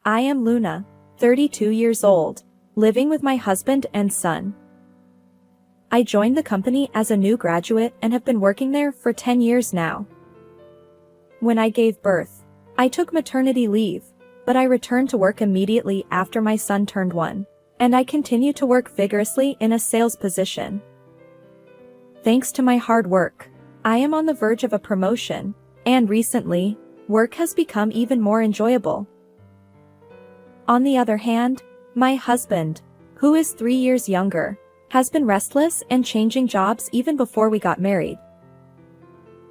I am Luna, 32 years old, living with my husband and son. I joined the company as a new graduate and have been working there for 10 years now. When I gave birth, I took maternity leave, but I returned to work immediately after my son turned 1, and I continue to work vigorously in a sales position. Thanks to my hard work, I am on the verge of a promotion, and recently, work has become even more enjoyable. On the other hand, my husband, who is 3 years younger, has been restless and changing jobs even before we got married.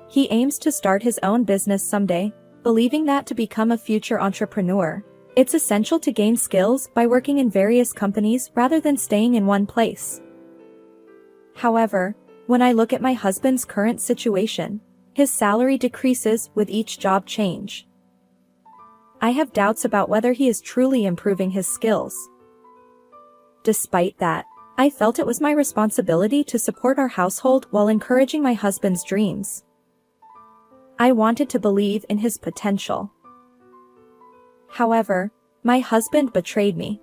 He aims to start his own business someday, believing that to become a future entrepreneur, it's essential to gain skills by working in various companies rather than staying in one place. However, when I look at my husband's current situation, his salary decreases with each job change. I have doubts about whether he is truly improving his skills. Despite that, I felt it was my responsibility to support our household while encouraging my husband's dreams. I wanted to believe in his potential. However, my husband betrayed me.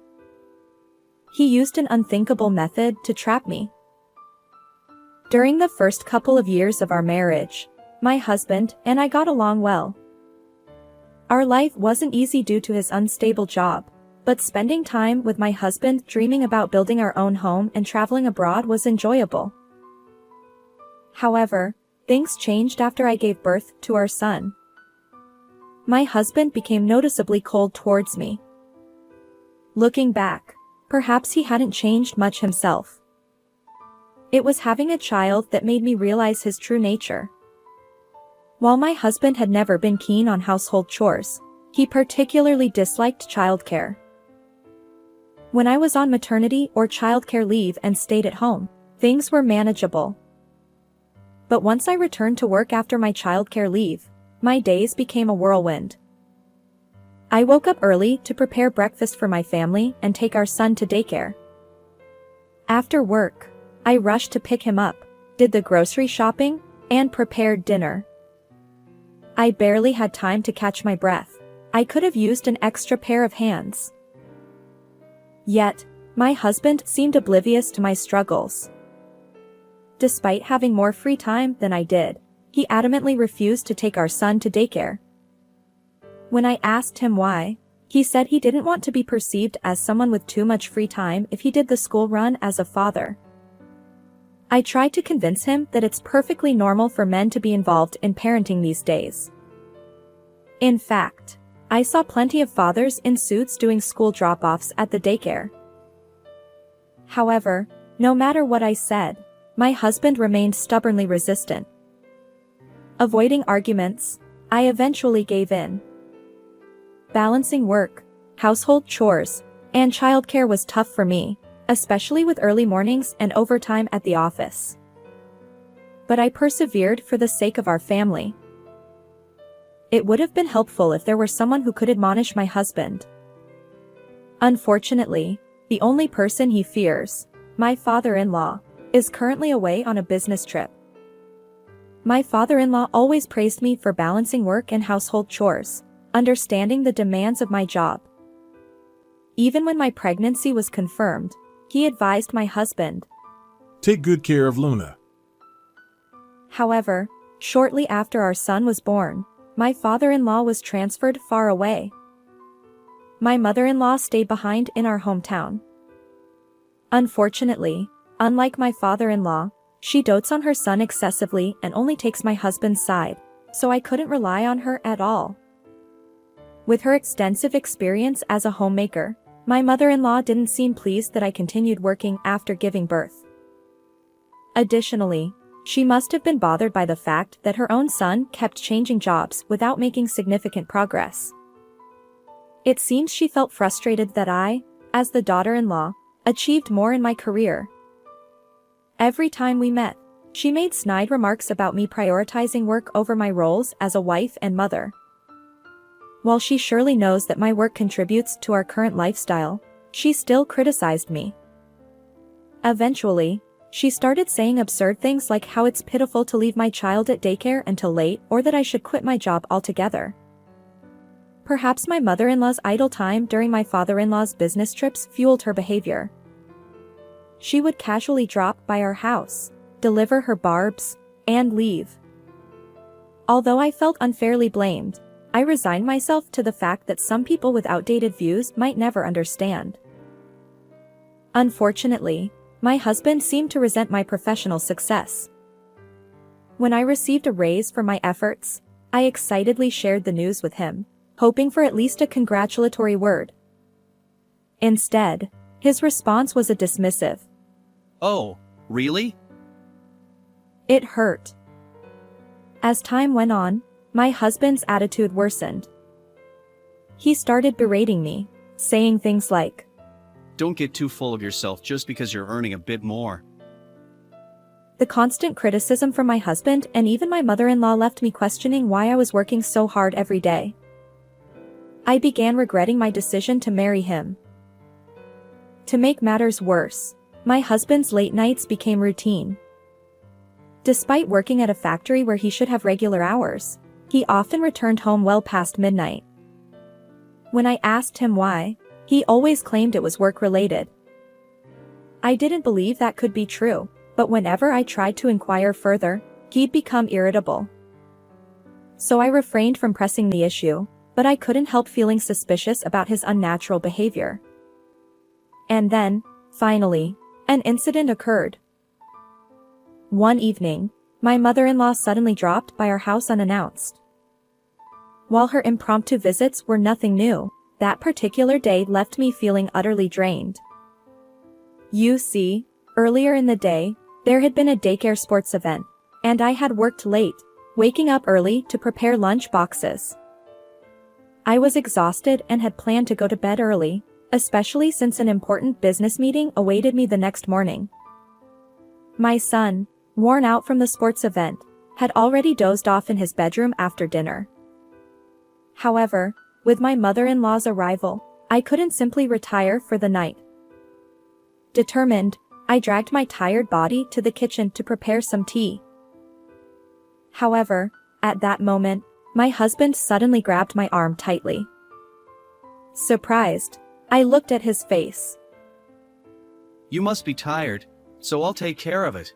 He used an unthinkable method to trap me. During the first couple of years of our marriage, my husband and I got along well. Our life wasn't easy due to his unstable job, but spending time with my husband dreaming about building our own home and traveling abroad was enjoyable. However, things changed after I gave birth to our son. My husband became noticeably cold towards me. Looking back, perhaps he hadn't changed much himself. It was having a child that made me realize his true nature. While my husband had never been keen on household chores, he particularly disliked childcare. When I was on maternity or childcare leave and stayed at home, things were manageable. But once I returned to work after my childcare leave, my days became a whirlwind. I woke up early to prepare breakfast for my family and take our son to daycare. After work, I rushed to pick him up, did the grocery shopping, and prepared dinner. I barely had time to catch my breath. I could have used an extra pair of hands. Yet, my husband seemed oblivious to my struggles. Despite having more free time than I did, he adamantly refused to take our son to daycare. When I asked him why, he said he didn't want to be perceived as someone with too much free time if he did the school run as a father. I tried to convince him that it's perfectly normal for men to be involved in parenting these days. In fact, I saw plenty of fathers in suits doing school drop-offs at the daycare. However, no matter what I said, my husband remained stubbornly resistant. Avoiding arguments, I eventually gave in. Balancing work, household chores, and childcare was tough for me, especially with early mornings and overtime at the office. But I persevered for the sake of our family. It would have been helpful if there were someone who could admonish my husband. Unfortunately, the only person he fears, my father-in-law, is currently away on a business trip. My father-in-law always praised me for balancing work and household chores, understanding the demands of my job. Even when my pregnancy was confirmed, he advised my husband, "Take good care of Luna." However, shortly after our son was born, my father-in-law was transferred far away. My mother-in-law stayed behind in our hometown. Unfortunately, unlike my father-in-law, she dotes on her son excessively and only takes my husband's side, so I couldn't rely on her at all. With her extensive experience as a homemaker, my mother-in-law didn't seem pleased that I continued working after giving birth. Additionally, she must have been bothered by the fact that her own son kept changing jobs without making significant progress. It seems she felt frustrated that I, as the daughter-in-law, achieved more in my career. Every time we met, she made snide remarks about me prioritizing work over my roles as a wife and mother. While she surely knows that my work contributes to our current lifestyle, she still criticized me. Eventually, she started saying absurd things like how it's pitiful to leave my child at daycare until late or that I should quit my job altogether. Perhaps my mother-in-law's idle time during my father-in-law's business trips fueled her behavior. She would casually drop by our house, deliver her barbs, and leave. Although I felt unfairly blamed, I resigned myself to the fact that some people with outdated views might never understand. Unfortunately, my husband seemed to resent my professional success. When I received a raise for my efforts, I excitedly shared the news with him, hoping for at least a congratulatory word. Instead, his response was a dismissive. Oh, really? It hurt. As time went on, my husband's attitude worsened. He started berating me, saying things like, Don't get too full of yourself just because you're earning a bit more. The constant criticism from my husband and even my mother-in-law left me questioning why I was working so hard every day. I began regretting my decision to marry him. To make matters worse, my husband's late nights became routine. Despite working at a factory where he should have regular hours, he often returned home well past midnight. When I asked him why, he always claimed it was work-related. I didn't believe that could be true, but whenever I tried to inquire further, he'd become irritable. So I refrained from pressing the issue, but I couldn't help feeling suspicious about his unnatural behavior. And then, finally, an incident occurred. One evening, my mother-in-law suddenly dropped by our house unannounced. While her impromptu visits were nothing new, that particular day left me feeling utterly drained. You see, earlier in the day, there had been a daycare sports event, and I had worked late, waking up early to prepare lunch boxes. I was exhausted and had planned to go to bed early, especially since an important business meeting awaited me the next morning. My son, worn out from the sports event, had already dozed off in his bedroom after dinner. However, with my mother-in-law's arrival, I couldn't simply retire for the night. Determined, I dragged my tired body to the kitchen to prepare some tea. However, at that moment, my husband suddenly grabbed my arm tightly. Surprised, I looked at his face. You must be tired, so I'll take care of it.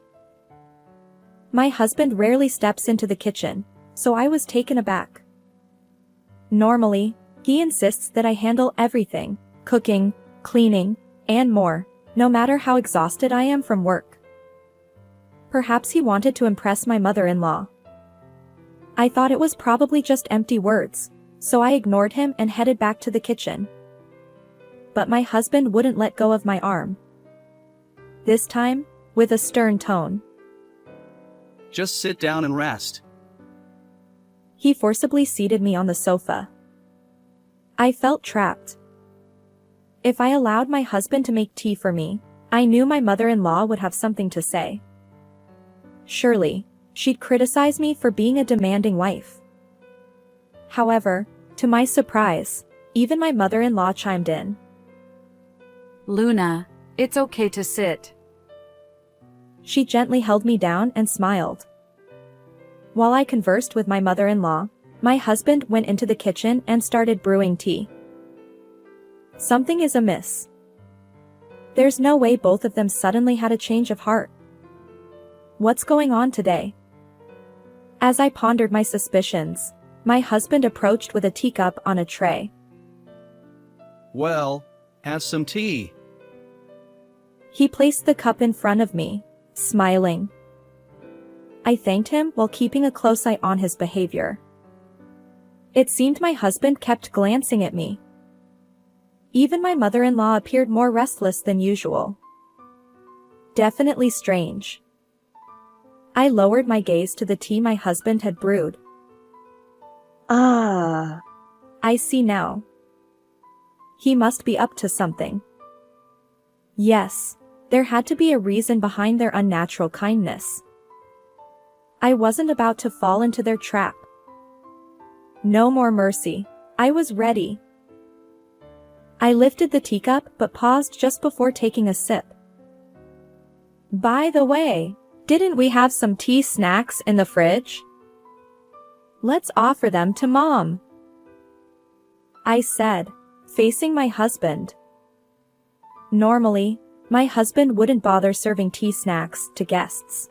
My husband rarely steps into the kitchen, so I was taken aback. Normally, he insists that I handle everything, cooking, cleaning, and more, no matter how exhausted I am from work. Perhaps he wanted to impress my mother-in-law. I thought it was probably just empty words, so I ignored him and headed back to the kitchen. But my husband wouldn't let go of my arm. This time, with a stern tone. Just sit down and rest. He forcibly seated me on the sofa. I felt trapped. If I allowed my husband to make tea for me, I knew my mother-in-law would have something to say. Surely, she'd criticize me for being a demanding wife. However, to my surprise, even my mother-in-law chimed in. Luna, it's okay to sit. She gently held me down and smiled. While I conversed with my mother-in-law, my husband went into the kitchen and started brewing tea. Something is amiss. There's no way both of them suddenly had a change of heart. What's going on today? As I pondered my suspicions, my husband approached with a teacup on a tray. Well, have some tea. He placed the cup in front of me, smiling. I thanked him while keeping a close eye on his behavior. It seemed my husband kept glancing at me. Even my mother-in-law appeared more restless than usual. Definitely strange. I lowered my gaze to the tea my husband had brewed. Ah, I see now. He must be up to something. Yes, there had to be a reason behind their unnatural kindness. I wasn't about to fall into their trap. No more mercy. I was ready. I lifted the teacup but paused just before taking a sip. By the way, didn't we have some tea snacks in the fridge? Let's offer them to Mom. I said, facing my husband. Normally, my husband wouldn't bother serving tea snacks to guests.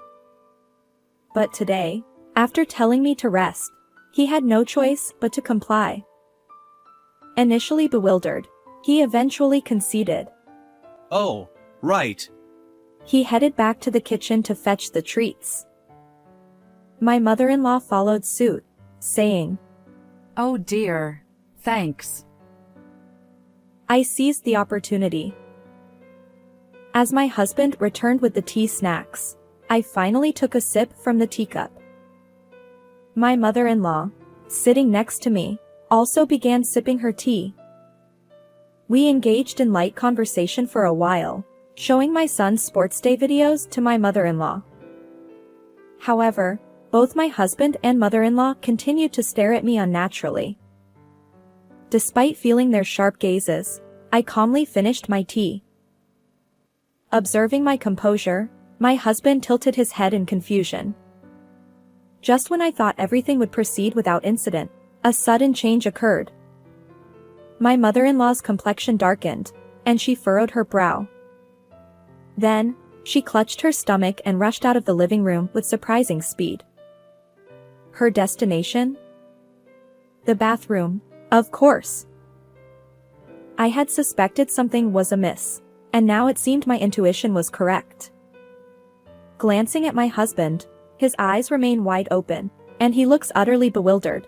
But today, after telling me to rest, he had no choice but to comply. Initially bewildered, he eventually conceded. Oh, right. He headed back to the kitchen to fetch the treats. My mother-in-law followed suit, saying, Oh dear. Thanks. I seized the opportunity. As my husband returned with the tea snacks, I finally took a sip from the teacup. My mother-in-law, sitting next to me, also began sipping her tea. We engaged in light conversation for a while, showing my son's sports day videos to my mother-in-law. However, both my husband and mother-in-law continued to stare at me unnaturally. Despite feeling their sharp gazes, I calmly finished my tea. Observing my composure, my husband tilted his head in confusion. Just when I thought everything would proceed without incident, a sudden change occurred. My mother-in-law's complexion darkened, and she furrowed her brow. Then, she clutched her stomach and rushed out of the living room with surprising speed. Her destination? The bathroom, of course. I had suspected something was amiss, and now it seemed my intuition was correct. Glancing at my husband, his eyes remain wide open, and he looks utterly bewildered.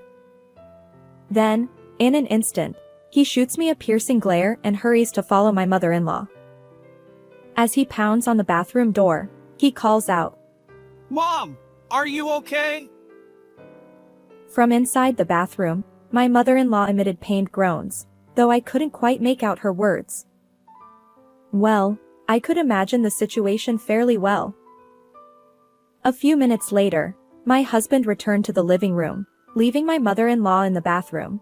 Then, in an instant, he shoots me a piercing glare and hurries to follow my mother-in-law. As he pounds on the bathroom door, he calls out, Mom, are you okay? From inside the bathroom, my mother-in-law emitted pained groans, though I couldn't quite make out her words. Well, I could imagine the situation fairly well. A few minutes later, my husband returned to the living room, leaving my mother-in-law in the bathroom.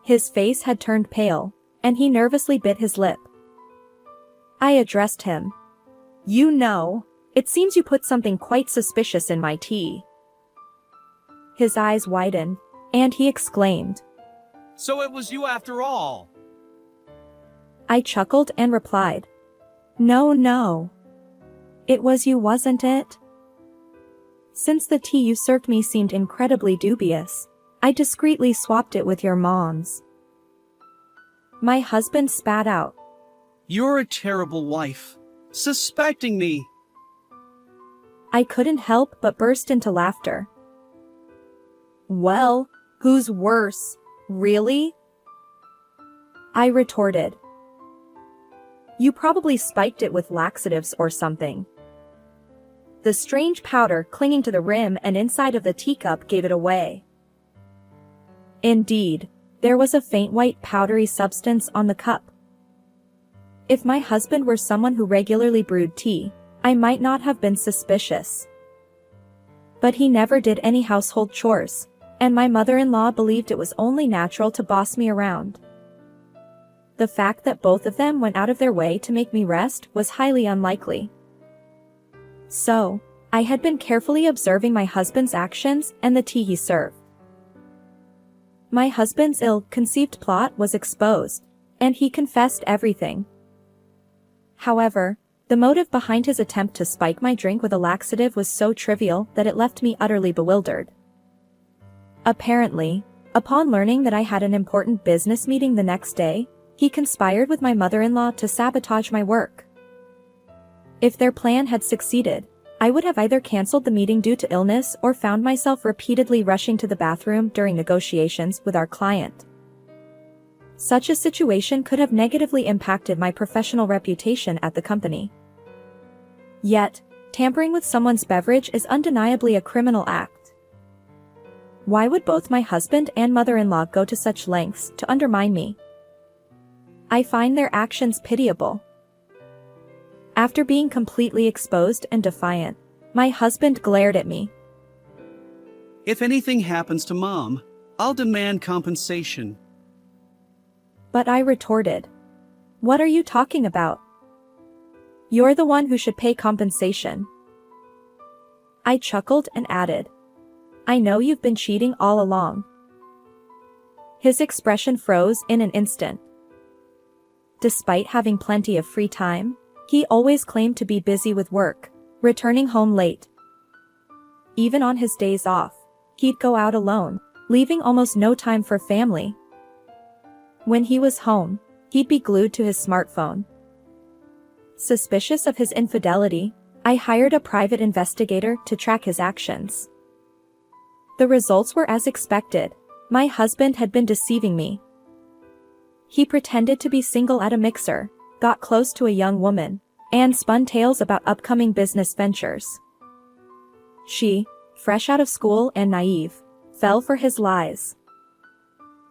His face had turned pale, and he nervously bit his lip. I addressed him. You know, it seems you put something quite suspicious in my tea. His eyes widened, and he exclaimed. So it was you after all. I chuckled and replied. No. It was you, wasn't it? Since the tea you served me seemed incredibly dubious, I discreetly swapped it with your mom's. My husband spat out. You're a terrible wife. Suspecting me. I couldn't help but burst into laughter. Well, who's worse, really? I retorted. You probably spiked it with laxatives or something. The strange powder clinging to the rim and inside of the teacup gave it away. Indeed, there was a faint white powdery substance on the cup. If my husband were someone who regularly brewed tea, I might not have been suspicious. But he never did any household chores, and my mother-in-law believed it was only natural to boss me around. The fact that both of them went out of their way to make me rest was highly unlikely. So, I had been carefully observing my husband's actions and the tea he served. My husband's ill-conceived plot was exposed, and he confessed everything. However, the motive behind his attempt to spike my drink with a laxative was so trivial that it left me utterly bewildered. Apparently, upon learning that I had an important business meeting the next day, he conspired with my mother-in-law to sabotage my work. If their plan had succeeded, I would have either canceled the meeting due to illness or found myself repeatedly rushing to the bathroom during negotiations with our client. Such a situation could have negatively impacted my professional reputation at the company. Yet, tampering with someone's beverage is undeniably a criminal act. Why would both my husband and mother-in-law go to such lengths to undermine me? I find their actions pitiable. After being completely exposed and defiant, my husband glared at me. If anything happens to Mom, I'll demand compensation. But I retorted. What are you talking about? You're the one who should pay compensation. I chuckled and added. I know you've been cheating all along. His expression froze in an instant. Despite having plenty of free time, he always claimed to be busy with work, returning home late. Even on his days off, he'd go out alone, leaving almost no time for family. When he was home, he'd be glued to his smartphone. Suspicious of his infidelity, I hired a private investigator to track his actions. The results were as expected. My husband had been deceiving me. He pretended to be single at a mixer, got close to a young woman, and spun tales about upcoming business ventures. She, fresh out of school and naive, fell for his lies.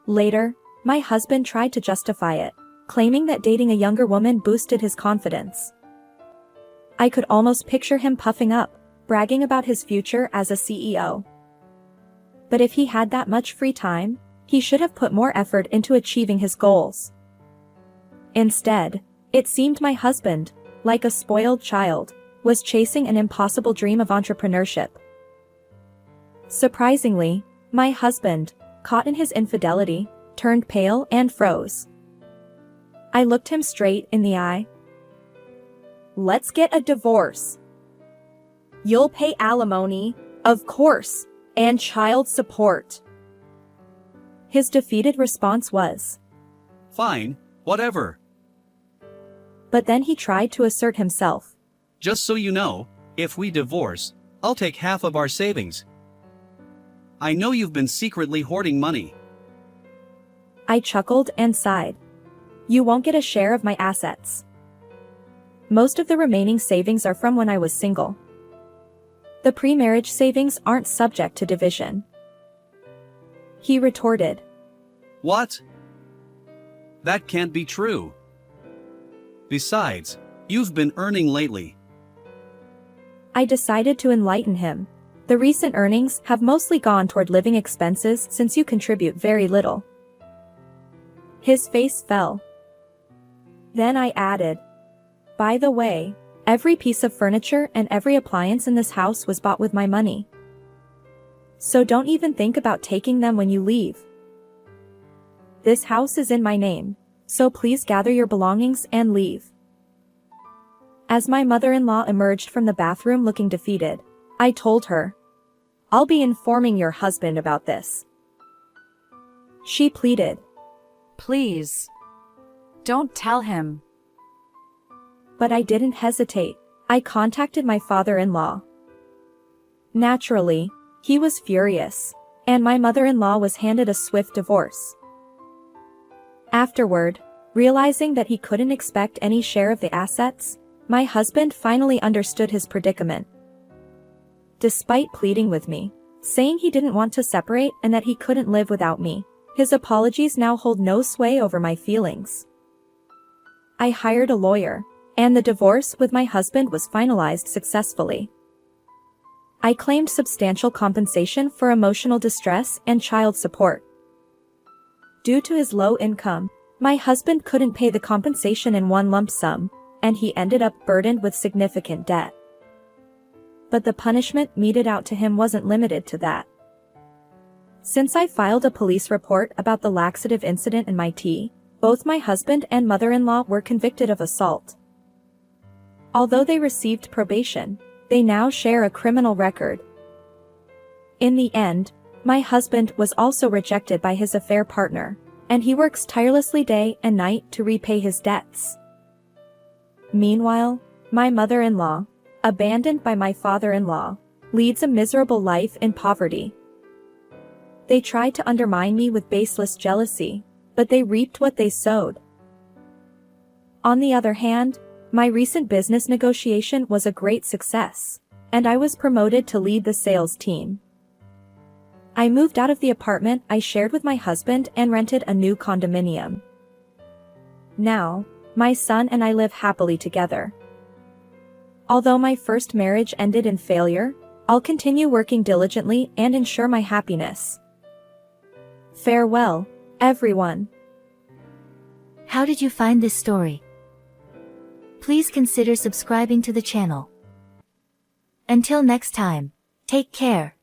Later, my husband tried to justify it, claiming that dating a younger woman boosted his confidence. I could almost picture him puffing up, bragging about his future as a CEO. But if he had that much free time, he should have put more effort into achieving his goals. Instead, it seemed my husband, like a spoiled child, was chasing an impossible dream of entrepreneurship. Surprisingly, my husband, caught in his infidelity, turned pale and froze. I looked him straight in the eye. "Let's get a divorce. You'll pay alimony, of course, and child support." His defeated response was, Fine, whatever. but then he tried to assert himself. Just so you know, if we divorce, I'll take half of our savings. I know you've been secretly hoarding money. I chuckled and sighed. You won't get a share of my assets. Most of the remaining savings are from when I was single. The pre-marriage savings aren't subject to division. He retorted. What? That can't be true. Besides, you've been earning lately. I decided to enlighten him. The recent earnings have mostly gone toward living expenses since you contribute very little. His face fell. Then I added, by the way, every piece of furniture and every appliance in this house was bought with my money. So don't even think about taking them when you leave. This house is in my name, so please gather your belongings and leave. As my mother-in-law emerged from the bathroom looking defeated, I told her, I'll be informing your husband about this. She pleaded. Please. Don't tell him. But I didn't hesitate. I contacted my father-in-law. Naturally, he was furious, and my mother-in-law was handed a swift divorce. Afterward, realizing that he couldn't expect any share of the assets, my husband finally understood his predicament. Despite pleading with me, saying he didn't want to separate and that he couldn't live without me, his apologies now hold no sway over my feelings. I hired a lawyer, and the divorce with my husband was finalized successfully. I claimed substantial compensation for emotional distress and child support. Due to his low income, my husband couldn't pay the compensation in one lump sum, and he ended up burdened with significant debt. But the punishment meted out to him wasn't limited to that. Since I filed a police report about the laxative incident in my tea, both my husband and mother-in-law were convicted of assault. Although they received probation, they now share a criminal record. In the end, my husband was also rejected by his affair partner, and he works tirelessly day and night to repay his debts. Meanwhile, my mother-in-law, abandoned by my father-in-law, leads a miserable life in poverty. They tried to undermine me with baseless jealousy, but they reaped what they sowed. On the other hand, my recent business negotiation was a great success, and I was promoted to lead the sales team. I moved out of the apartment I shared with my husband and rented a new condominium. Now, my son and I live happily together. Although my first marriage ended in failure, I'll continue working diligently and ensure my happiness. Farewell, everyone. How did you find this story? Please consider subscribing to the channel. Until next time, take care.